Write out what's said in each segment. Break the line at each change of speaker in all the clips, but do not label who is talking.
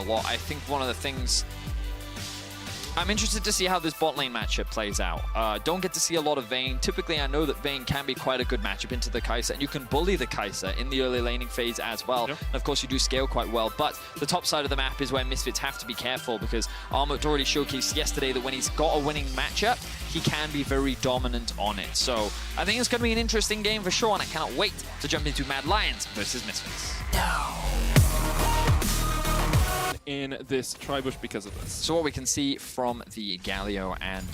a lot. I think one of the things... I'm interested to see how this bot lane matchup plays out. Don't get to see a lot of Vayne. Typically, I know that Vayne can be quite a good matchup into the Kai'Sa, and you can bully the Kai'Sa in the early laning phase as well. Yep. And of course, you do scale quite well, but the top side of the map is where Misfits have to be careful, because Armut already showcased yesterday that when he's got a winning matchup, he can be very dominant on it. So I think it's going to be an interesting game for sure, and I cannot wait to jump into Mad Lions versus Misfits.
In this Tribush because of this.
So what we can see from the Galio and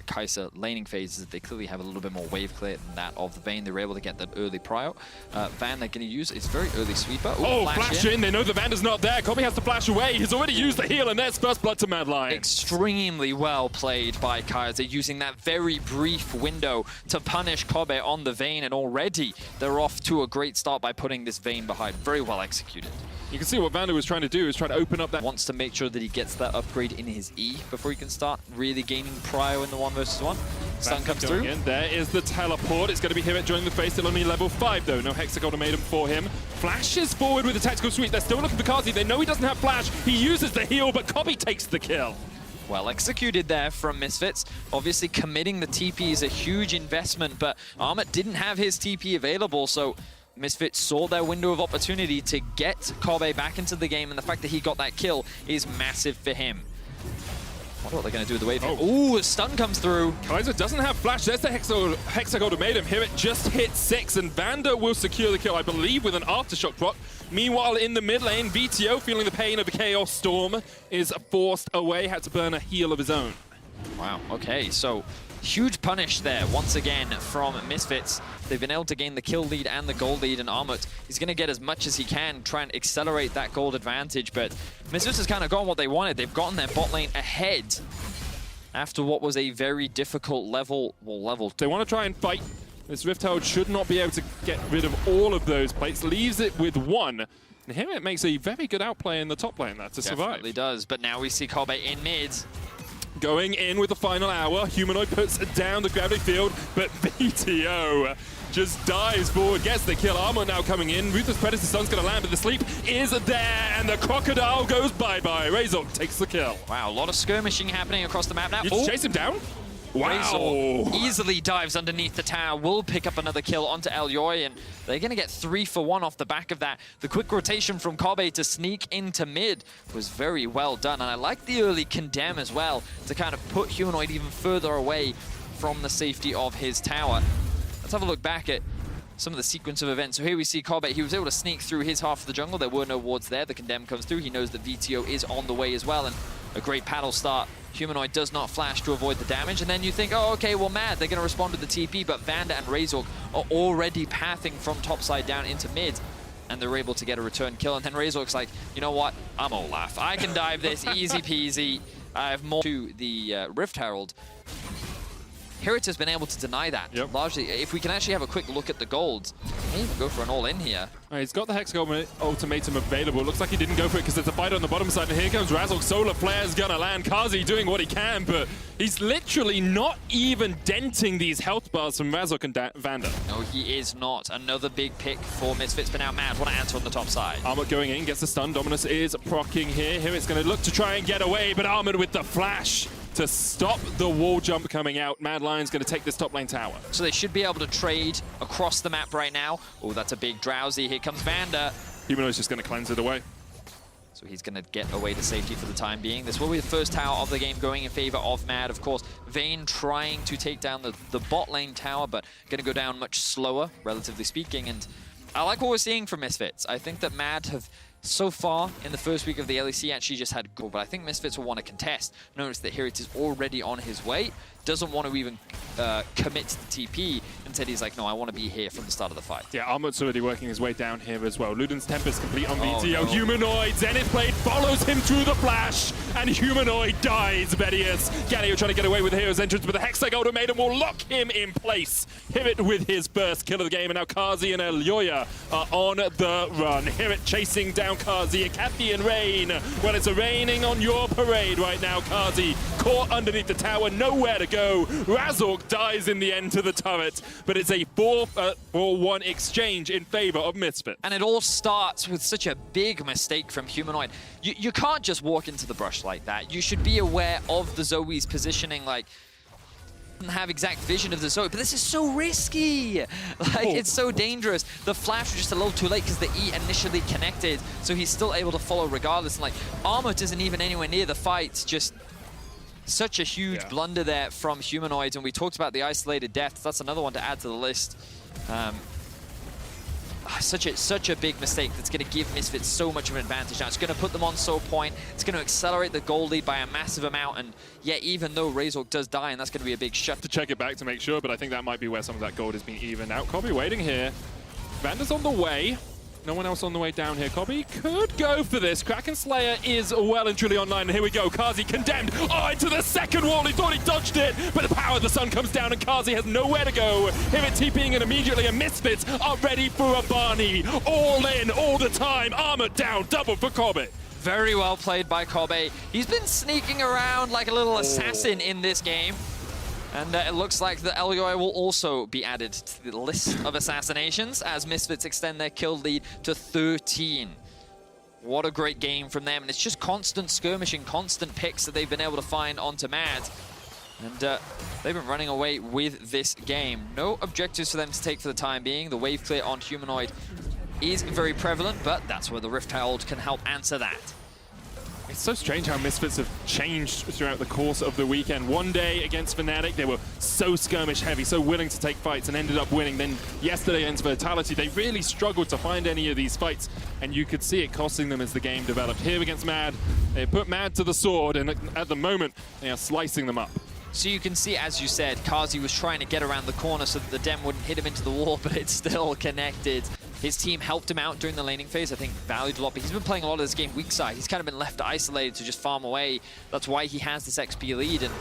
Kai'Sa laning phase is that they clearly have a little bit more wave clear than that of the Vayne. They were able to get that early prio. Van they're going to use is very early sweeper. Ooh,
oh, flash in. They know the Vanda's not there. Kobe has to flash away. He's already used the heal, and there's first blood to Mad Lion.
Extremely well played by Kai'Sa, using that very brief window to punish Kobe on the Vayne, and already they're off to a great start by putting this Vayne behind. Very well executed.
You can see what Vanda was trying to do is try to open up that...
Wants to make sure that he gets that upgrade in his E before he can start really gaining prio in the 1v1. Stun comes through.
In. There is the teleport. It's going to be Himmet joining the face. Still only level 5 though. No Hexagon ultimatum for him. Flashes forward with the tactical sweep. They're still looking for Kazi. They know he doesn't have flash. He uses the heal, but Kobe takes the kill.
Well executed there from Misfits. Obviously committing the TP is a huge investment, but Armut didn't have his TP available, so Misfits saw their window of opportunity to get Kobe back into the game, and the fact that he got that kill is massive for him. I wonder what they're going to do with the wave. Ooh, a stun comes through.
Kai'Sa doesn't have flash. There's the Hexagon ultimatum. Here it just hit 6, and Vanda will secure the kill, I believe, with an Aftershock proc. Meanwhile, in the mid lane, VTO, feeling the pain of a Chaos Storm, is forced away. Had to burn a heal of his own.
Wow, okay, so huge punish there once again from Misfits. They've been able to gain the kill lead and the gold lead, and Armut is going to get as much as he can, try and accelerate that gold advantage, but Misfits has kind of gotten what they wanted. They've gotten their bot lane ahead after what was a very difficult level.
They want to try and fight. This Rift Herald should not be able to get rid of all of those plates, leaves it with 1. And here it makes a very good outplay in the top lane there to survive.
Definitely does, but now we see Kobe in mid.
Going in with the final hour, Humanoid puts down the gravity field, but VTO just dives forward, gets the kill. Armor now coming in. Ruthless Predator Sun's going to land, but the sleep is there, and the Crocodile goes bye-bye. Razork takes the kill.
Wow, a lot of skirmishing happening across the map now.
You just chase him down? Wow.
Razork easily dives underneath the tower, will pick up another kill onto Elyoy, and they're going to get 3 for 1 off the back of that. The quick rotation from Kobe to sneak into mid was very well done, and I like the early condemn as well to kind of put Humanoid even further away from the safety of his tower. Let's have a look back at some of the sequence of events. So here we see Kobe. He was able to sneak through his half of the jungle. There were no wards there. The condemn comes through. He knows that VTO is on the way as well, and a great paddle start. Humanoid does not flash to avoid the damage, and then you think, oh, okay, well, Mad, they're going to respond with the TP, but Vanda and Razork are already pathing from topside down into mid, and they're able to get a return kill, and then Razork's like, you know what, I'm Olaf. I can dive this, easy peasy. I have more to the Rift Herald. Hirit has been able to deny that.
Yep.
Largely, if we can actually have a quick look at the golds, may even go for an all-in here.
He's got the Hexagon ultimatum available. It looks like he didn't go for it because there's a fight on the bottom side, and here comes Razork. Solar Flare's gonna land. Kazi doing what he can, but he's literally not even denting these health bars from Razork and Vanda.
No, he is not. Another big pick for Misfits, but now Mad want to answer on the top side.
Armut going in, gets the stun. Dominus is proccing here. Here it's going to look to try and get away, but Armut with the flash to stop the wall jump coming out. Mad Lion's going to take this top lane tower.
So they should be able to trade across the map right now. Oh, that's a big drowsy. Here comes Vanda.
Humanoid's just going to cleanse it away.
So he's going to get away to safety for the time being. This will be the first tower of the game going in favor of Mad. Of course, Vayne trying to take down the bot lane tower, but going to go down much slower, relatively speaking. And I like what we're seeing from Misfits. I think that Mad have, so far in the first week of the LEC, actually just had goal, but I think Misfits will want to contest. Notice that Hirit is already on his way, doesn't want to even commit to the TP. Instead, he's like, no, I want to be here from the start of the fight.
Yeah, Armut's already working his way down here as well. Luden's Tempest complete on VTO.
No.
Humanoid, Zenith Blade follows him through the flash, and Humanoid dies. Bedius. Galio trying to get away with Hero's entrance, but the Hexag ultimatum will lock him in place. Hirit with his first kill of the game, and now Kazi and Elyoya are on the run. Hirit chasing down down Kazi. Acathian rain. Well, it's raining on your parade right now, Kazi. Caught underneath the tower, nowhere to go. Razork dies in the end to the turret, but it's a 4-1 exchange in favor of Misfit.
And it all starts with such a big mistake from Humanoid. You can't just walk into the brush like that. You should be aware of the Zoe's positioning, like, have exact vision of the Zoe, but this is so risky. Like, it's so dangerous. The flash was just a little too late because the E initially connected, so he's still able to follow regardless. And like, Armut isn't even anywhere near the fight. Just such a huge blunder there from Humanoids. And we talked about the isolated deaths. That's another one to add to the list. Such a big mistake that's going to give Misfits so much of an advantage now. It's going to put them on so point. It's going to accelerate the goal lead by a massive amount. And yet, even though Razork does die, and that's going to be a big shut.
To check it back to make sure, but I think that might be where some of that gold has been evened out. Cobby waiting here. Vander's on the way. No one else on the way down here. Cobby could go for this. Kraken Slayer is well and truly online. And here we go. Kazi condemned. Oh, into the second wall. He thought he dodged it, but the power of the sun comes down and Kazi has nowhere to go. Here it TPing and immediately, and Misfits are ready for a Barney. All in, all the time. Armor down, double for Cobby.
Very well played by Kobe. He's been sneaking around like a little assassin in this game. And it looks like the LEC will also be added to the list of assassinations as Misfits extend their kill lead to 13. What a great game from them. And it's just constant skirmishing, constant picks that they've been able to find onto Mad. And they've been running away with this game. No objectives for them to take for the time being. The wave clear on Humanoid is very prevalent, but that's where the Rift Herald can help answer that.
It's so strange how Misfits have changed throughout the course of the weekend. One day against Fnatic, they were so skirmish heavy, so willing to take fights and ended up winning. Then yesterday against Vitality, they really struggled to find any of these fights, and you could see it costing them as the game developed. Here against Mad, they put Mad to the sword, and at the moment, they are slicing them up.
So you can see, as you said, Kazi was trying to get around the corner so that the Dem wouldn't hit him into the wall, but it's still connected. His team helped him out during the laning phase, I think valued a lot, but he's been playing a lot of this game weak side. He's kind of been left isolated to just farm away. That's why he has this XP lead, and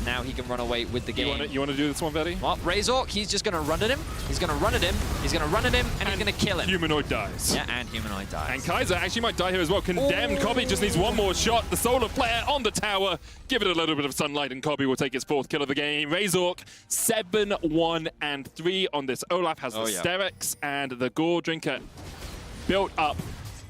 now he can run away with the game.
You want to do this one, Vetti?
Well, Razork, he's just going to run at him. He's going to run at him. He's going to run at him, and he's going to kill him.
Humanoid dies.
Yeah, and Humanoid dies.
And Kaiser actually might die here as well. Condemned. Cobby just needs one more shot. The solar flare on the tower. Give it a little bit of sunlight, and Cobby will take his 4th kill of the game. Razork, 7-1-3 on this. Olaf has the Sterix and the Gore Drinker built up.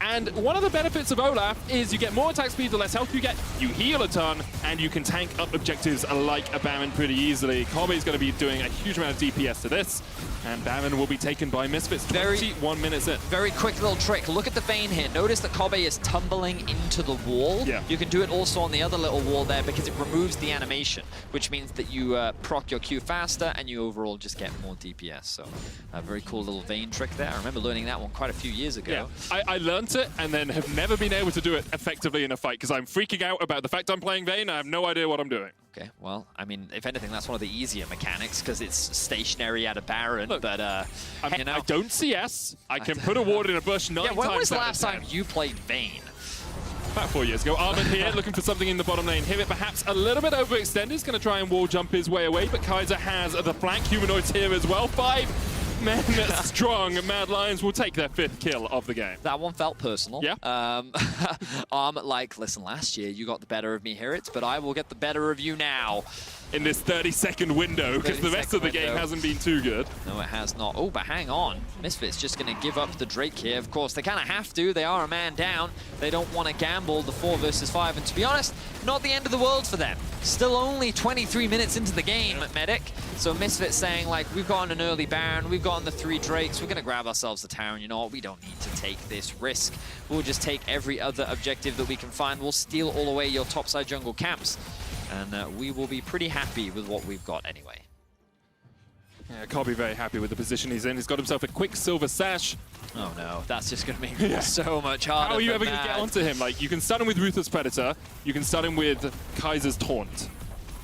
And one of the benefits of Olaf is you get more attack speed, the less health you get, you heal a ton, and you can tank up objectives like a Baron pretty easily. Cobby's going to be doing a huge amount of DPS to this, and Baron will be taken by Misfits 21 minutes in.
Very quick little trick. Look at the Vayne here. Notice that Cobby is tumbling into the wall. Yeah. You can do it also on the other little wall there because it removes the animation, which means that you proc your Q faster and you overall just get more DPS. So a very cool little Vayne trick there. I remember learning that one quite a few years ago.
Yeah, I learned it and then have never been able to do it effectively in a fight because I'm freaking out about the fact I'm playing Vayne. I have no idea what I'm doing.
Okay, well, I mean, if anything, that's one of the easier mechanics because it's stationary at a Baron. Look, but you know,
I don't CS. I can put a ward in a bush 9 times.
Yeah, when was the last time you played Vayne?
About 4 years ago. Armin here looking for something in the bottom lane. Here it perhaps a little bit overextended. He's going to try and wall jump his way away, but Kaiser has the flank. Humanoids here as well. 5 men strong. Mad Lions will take their 5th kill of the game.
That one felt personal.
Yeah.
Like, listen, last year you got the better of me, Hirits, but I will get the better of you now.
In this 30-second window, because the rest of the game hasn't been too good.
No, it has not. Oh, but hang on. Misfits just going to give up the Drake here. Of course, they kind of have to. They are a man down. They don't want to gamble the 4 versus 5. And to be honest, not the end of the world for them. Still only 23 minutes into the game, Medic. So Misfits saying, like, we've gotten an early Baron. We've gotten the 3 Drakes. We're going to grab ourselves the tower. And you know what? We don't need to take this risk. We'll just take every other objective that we can find. We'll steal all away your topside jungle camps. And we will be pretty happy with what we've got anyway.
Yeah, Cobby very happy with the position he's in. He's got himself a quick silver sash.
Oh no, that's just going to make me so much harder.
How are you ever going to get onto him? Like, you can stun him with Ruthless Predator. You can stun him with Kaiser's Taunt.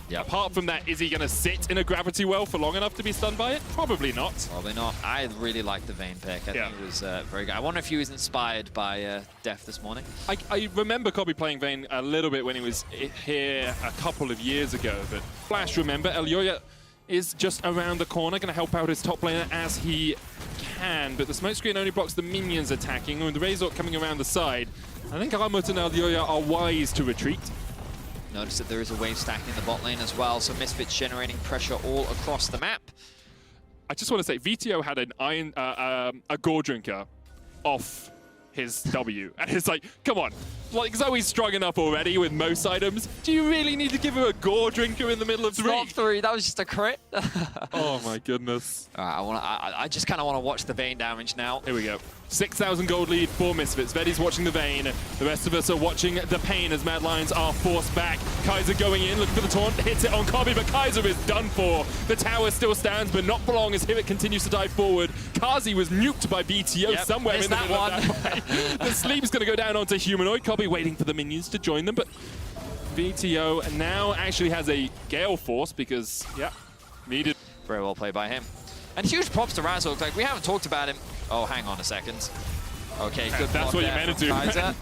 Yeah. Apart from that, is he going to sit in a gravity well for long enough to be stunned by it? Probably not. Probably
not. I really like the Vayne pick. I think it was very good. I wonder if he was inspired by Def this morning.
I remember Cobby playing Vayne a little bit when he was here a couple of years ago, but Flash, remember, LEC is just around the corner, going to help out his top laner as he can, but the smoke screen only blocks the minions attacking, and with the Razork coming around the side, I think Armut and Elyoya are wise to retreat.
Notice that there is a wave stack in the bot lane as well, so Misfits generating pressure all across the map.
I just want to say, VTO had an a Gore Drinker off his W, and it's like, come on, like Zoe's strong enough already with most items. Do you really need to give her a Gore Drinker in the middle of 3?
Not 3, that was just a crit.
Oh my goodness.
I just kind of want to watch the Vayne damage now.
Here we go. 6,000 gold lead for Misfits. Vedi's watching the Vayne. The rest of us are watching the pain as Mad Lions are forced back. Kaiser going in, looking for the taunt, hits it on Kobe, but Kaiser is done for. The tower still stands, but not for long as Hivit continues to dive forward. Kazi was nuked by BTO somewhere in the middle of that fight. The sleep's going to go down onto Humanoid. Kobe waiting for the minions to join them, but VTO now actually has a Gale Force because, needed.
Very well played by him. And huge props to Razork. Like, we haven't talked about him. Oh, hang on a second. Okay, good.
That's what you meant to do.
Kaiser.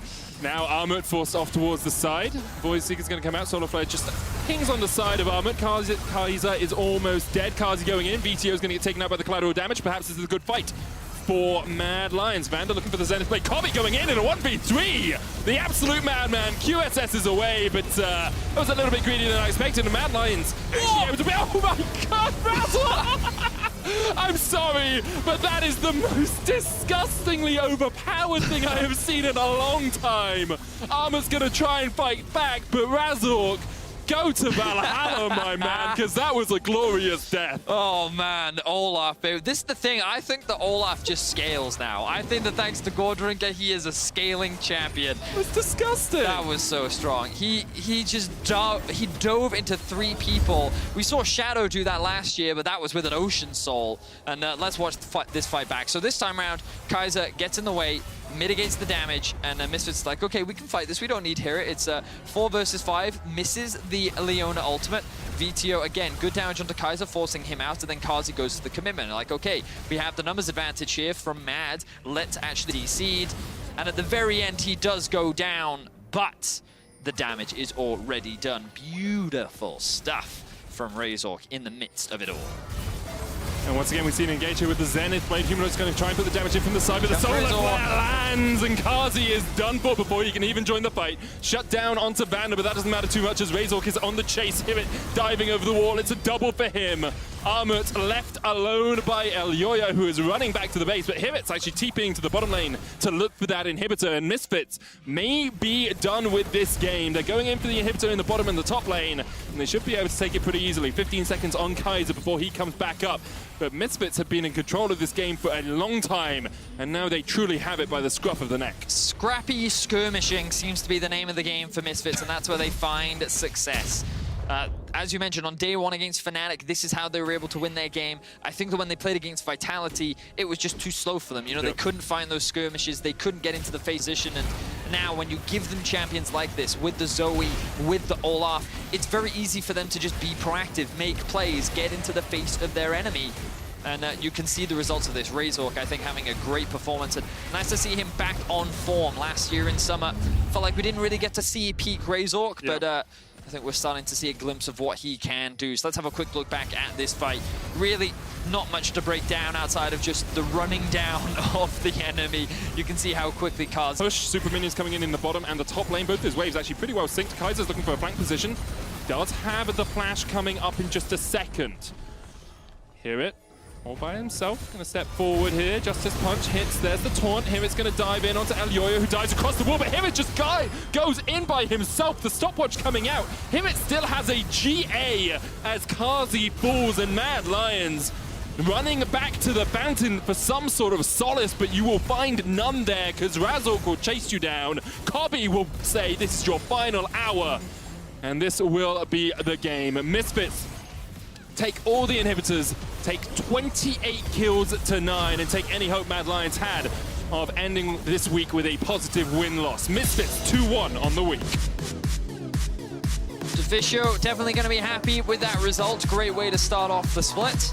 Now Armut forced off towards the side. Void Seeker's going to come out. Solar Flare just pings on the side of Armut. Kaiser is almost dead. Kazi going in. VTO is going to get taken out by the collateral damage. Perhaps this is a good fight for Mad Lions. Vanda looking for the Zenith Blade. Kobe going in a 1v3. The absolute madman. QSS is away, but that was a little bit greedier than I expected. And Mad Lions actually able to be. Oh my god, Razzle! I'm sorry, but that is the most disgustingly overpowered thing I have seen in a long time. Armut's going to try and fight back, but Razork, go to Valhalla, my man, because that was a glorious death.
Oh, man, Olaf. This is the thing. I think that Olaf just scales now. I think that thanks to Gore Drinker, he is a scaling champion.
It was disgusting.
That was so strong. He just dove into 3 people. We saw Shadow do that last year, but that was with an Ocean Soul. And let's watch this fight back. So this time around, Kaiser gets in the way, mitigates the damage, and Misfits like, okay, we can fight this. We don't need here. It's 4 versus 5. Misses the Leona ultimate. VTO, again, good damage onto Kaiser, forcing him out, and then Kazi goes to the commitment. Like, okay, we have the numbers advantage here from Mad. Let's actually seed. And at the very end, he does go down, but the damage is already done. Beautiful stuff from Razork in the midst of it all.
And once again, we see an engage here with the Zenith Blade. Humanoid's going to try and put the damage in from the side, but the Solar Flare lands, and Kazi is done for before he can even join the fight. Shut down onto Vanda, but that doesn't matter too much as Razork is on the chase. Hivit diving over the wall. It's a double for him. Armut left alone by Elyoya, who is running back to the base, but Hivit's actually TPing to the bottom lane to look for that inhibitor, and Misfits may be done with this game. They're going in for the inhibitor in the bottom and the top lane, and they should be able to take it pretty easily. 15 seconds on Kaiser before he comes back up. But Misfits have been in control of this game for a long time, and now they truly have it by the scruff of the neck. Scrappy
skirmishing seems to be the name of the game for Misfits, and that's where they find success. As you mentioned, on day 1 against Fnatic, this is how they were able to win their game. I think that when they played against Vitality, it was just too slow for them. You know, they couldn't find those skirmishes, they couldn't get into the phase position, and now when you give them champions like this, with the Zoe, with the Olaf, it's very easy for them to just be proactive, make plays, get into the face of their enemy. And you can see the results of this. Razork, I think, having a great performance. And nice to see him back on form. Last year in summer, felt like we didn't really get to see peak Razork, but I think we're starting to see a glimpse of what he can do. So let's have a quick look back at this fight. Really not much to break down outside of just the running down of the enemy. You can see how quickly Kazi...
Push, super minions coming in the bottom and the top lane. Both his waves actually pretty well synced. Kaiser's looking for a flank position. Does have the flash coming up in just a second. Hear it. All by himself, gonna step forward here. Justice Punch hits, there's the taunt. Hivit's gonna dive in onto Elyoya, who dives across the wall, but Hivit just goes in by himself. The stopwatch coming out. Hivit still has a GA as Kazi falls, and Mad Lions running back to the fountain for some sort of solace, but you will find none there because Razork will chase you down. Kobe will say this is your final hour, and this will be the game. Misfits take all the inhibitors, take 28 kills to 9, and take any hope Mad Lions had of ending this week with a positive win-loss. Misfits 2-1 on the week.
Unofficial definitely going to be happy with that result. Great way to start off the split.